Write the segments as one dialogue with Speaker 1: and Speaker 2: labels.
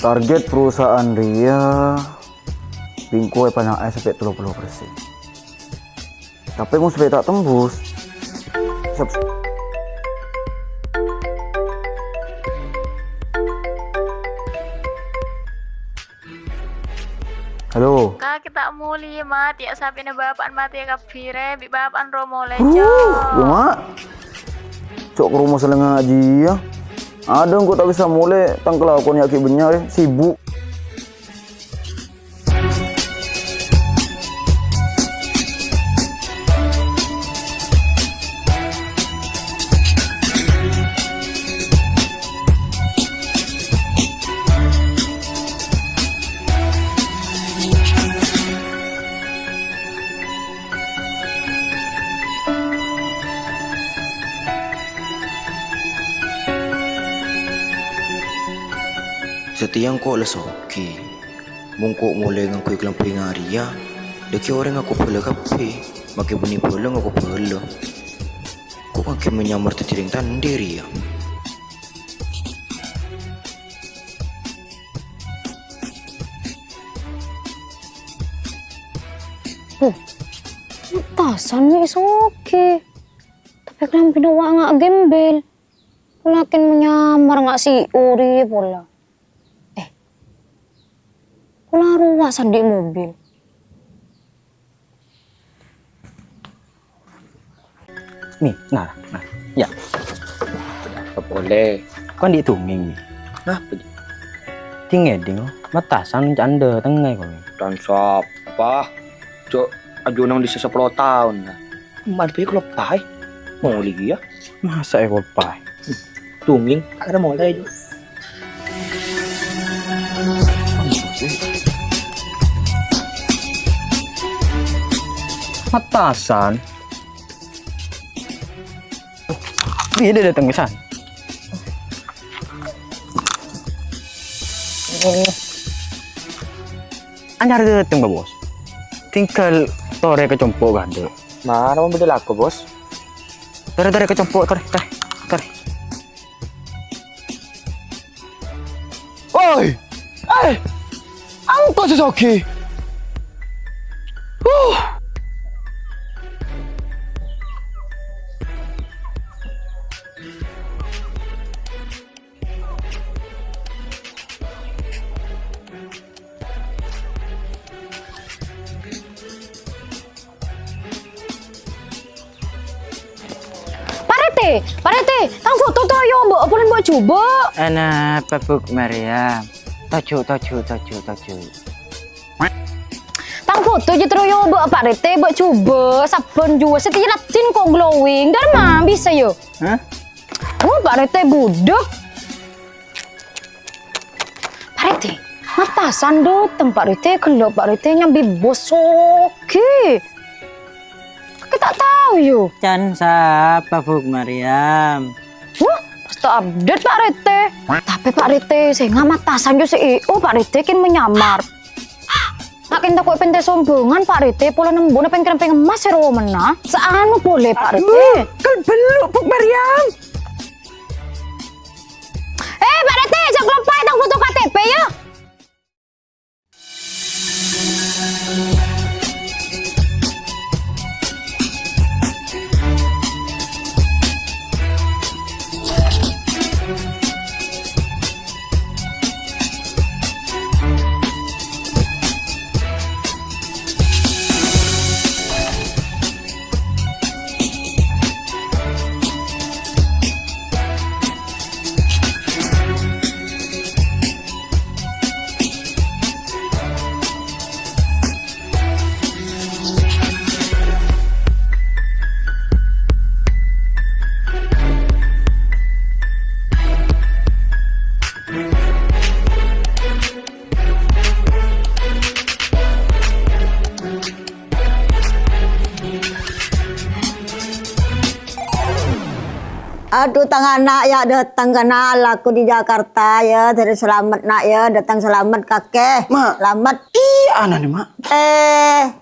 Speaker 1: Target perusahaan Ria bingkoi panang air sampai 30%. Tapi mau sampai tak tembus. Halo.
Speaker 2: Kak kita muli mati ya sabi na bapaan mati ya kapire bi bapaan romo lejo.
Speaker 1: Mak. Cok ke rumah selengah aja ya. Ada kok tak bisa mulai tangkel aku nyaki benyar sibuk.
Speaker 3: Setiang ko alas okay. Mungko mulai ngako iklang pingaria. Daki orang aku pula kape. Maki buni pula ngako pula. Kok ngaki menyamar tetiring tandiri ya.
Speaker 4: Tasan ni is okay. Tapi kelam pinawa nga gembel. Lakin menyamar nga si Uri pula. Pula ruwasan di mobil.
Speaker 5: Nih, nah, ya.
Speaker 6: Boleh.
Speaker 5: Kan di tunging nih.
Speaker 6: Nah,
Speaker 5: Tinggal ding, matasan anda tengah kau.
Speaker 6: dan siapa? Cok, ajunang di 10 tahun lah. Mampu kalau pai, mau lagi ya?
Speaker 5: Masa ekor pai?
Speaker 6: Tungling, ada mau lagi.
Speaker 5: Matasan. Dia datang ke sana. Anyar datang bos. Tinggal tore kecompok gande.
Speaker 6: Mana mau beda laku bos?
Speaker 5: Tore kecompok tore.
Speaker 1: Oi! Angkot sesoki.
Speaker 4: Parete, tang foto to yo mbok apa mbok coba.
Speaker 5: Ana papuk Maria. Tocu.
Speaker 4: Tang foto je terus yo mbok parete mbok coba sabun juga setilatin kok glowing. Dar mah bisa yo.
Speaker 5: Hah?
Speaker 4: Oh, parete budek. Parete, matasan do tempat parete kalau parete nyambi bosoki. Kita tak tahu yo.
Speaker 5: Can sa papuk Mariam.
Speaker 4: Wah, pasti update Pak Rete. Tapi Pak Rete, saya nggak matasan jo CEO Pak Rete kan menyamar. Makin takut pentas sombongan Pak Rete, pola nembuna pengen emas seru mana. Seanu boleh Pak Rete.
Speaker 5: Kan belum Puk Mariam.
Speaker 4: Pak Rete, jangan lupa tang foto KTP ya.
Speaker 7: Aduh, tang anak ya datang kenal aku di Jakarta ya, dari selamat nak ya, datang selamat kakek.
Speaker 1: Mak.
Speaker 7: Selamat.
Speaker 1: Iya, anak nih mak.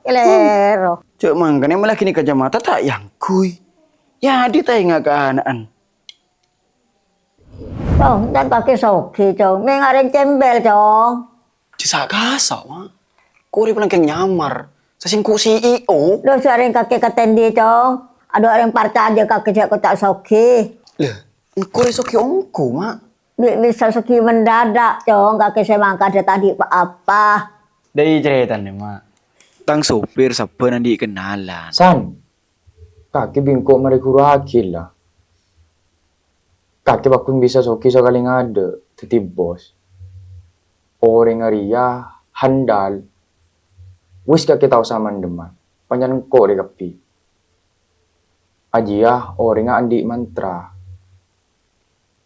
Speaker 7: Kelero.
Speaker 1: Cuk mangkane malah kini kacamata tak yang kui. Ya di tengah keanaan.
Speaker 7: Chong, dan pakai soki, Chong. Mengareng cembel, Chong.
Speaker 5: Cisa kasar, mak. Kau paling keng nyamar. Sasingku CEO.
Speaker 7: Lo sering kakek ketendi, Chong. Ada orang parta aja kakek saya kotak soki.
Speaker 5: Lah, kau soki ongko, mak.
Speaker 7: Bisa soki mendadak, Chong. Kakek saya mangkat ada tadi apa.
Speaker 5: Dari cerita nih, mak.
Speaker 3: Tang sopir siapa nanti kenalan.
Speaker 6: San, kakek bingkok mereka akil lah. Kakek bakun bisa soki sekali ngade, titip bos. Orang Aria handal. Wis kakek tahu sama deman. Panjang kok dek kapi. Ajia orangnya andi mantra.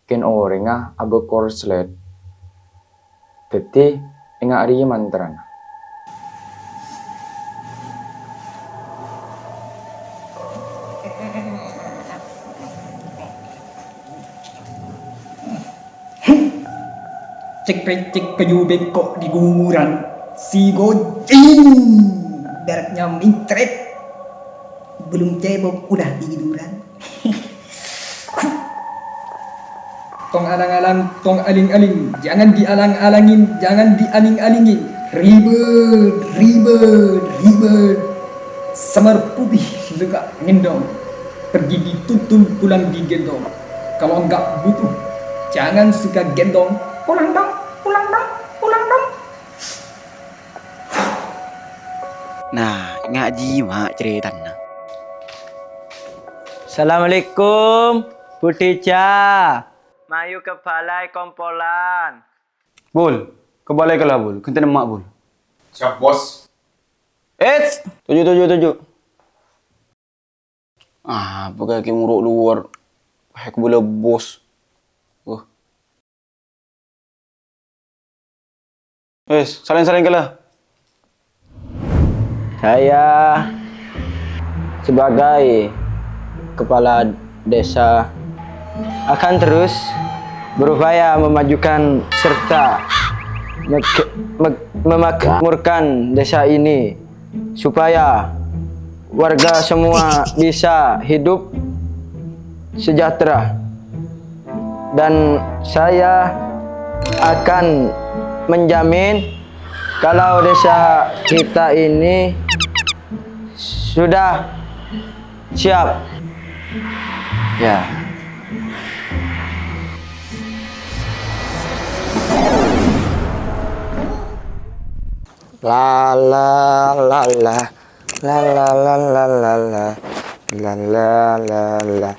Speaker 6: Ken orangnya abe korslet. Teti enga Aria mantra.
Speaker 8: Cek kayu bengkok di kuburan si Gojing beratnya mintret belum cebok udah tiduran. Tong alang-alang, tong aling-aling, jangan dialang-alangin, jangan dialing-alingin. Ribet. Samar putih lega ngendong, pergi dituntun pulang digendong. Kalau enggak butuh, jangan suka gendong. Pulang dong.
Speaker 3: Nah, ngaji mak ceritanya.
Speaker 9: Assalamualaikum, Bu Tica. Mayu ke balai kompolan.
Speaker 5: Bul, ke balai ke lah, Bul. Kentang emak, Bul.
Speaker 10: Siap, bos.
Speaker 5: Tujuh. Ah, pakai kaki muruk luar. Pakai bola bos. Salin ke lah.
Speaker 9: Saya sebagai kepala desa akan terus berupaya memajukan serta memakmurkan desa ini supaya warga semua bisa hidup sejahtera, dan saya akan menjamin kalau desa kita ini sudah siap. Ya. La la la la la la la la la la la la la.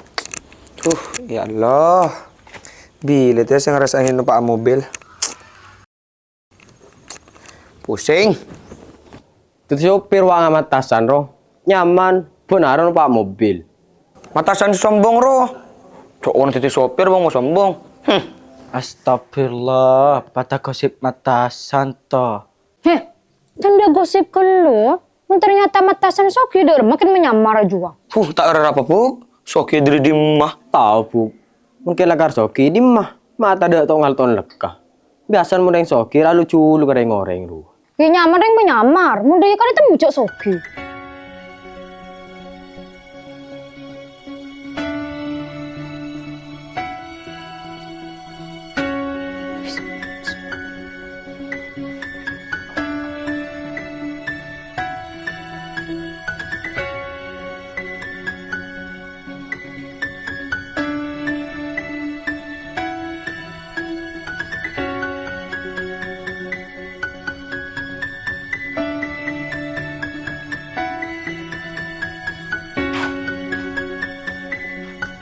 Speaker 9: Ya Allah. Bila tu saya ngerasain numpak mobil. Pusing. Itu sopir wang matasan roh. Nyaman, benar numpak mobil. Matasan sombong roh. Cok orang titi sopir bang mau sombong. Astagfirullah, patah gosip matasan toh.
Speaker 4: Tanda gosip ke lu, ternyata matasan soki der makin menyamar juga.
Speaker 5: Tak ada apa pun. Soki diri di mah.
Speaker 9: Tahu bu, mungkin lakar soki di mah. Mata ada tongal ton lekah. Biasan mudeng soki lalu culu goreng-goreng ru.
Speaker 4: Ya nyamar yang menyamar, mudah kan itu muncul soki.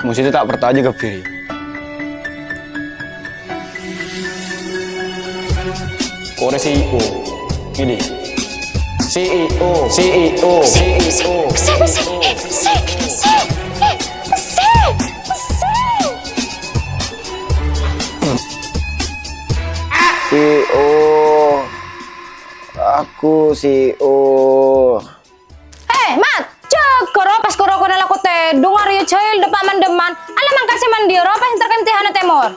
Speaker 5: Mesti tak bertanya ke Firi. Kau CEO. Ini. CEO. CEO. Aku CEO.
Speaker 4: Mat, cekoro pas koro kono laku tedung Arya Jail depan mandeman. Alamang kasih mandiro pas terkentihan temor.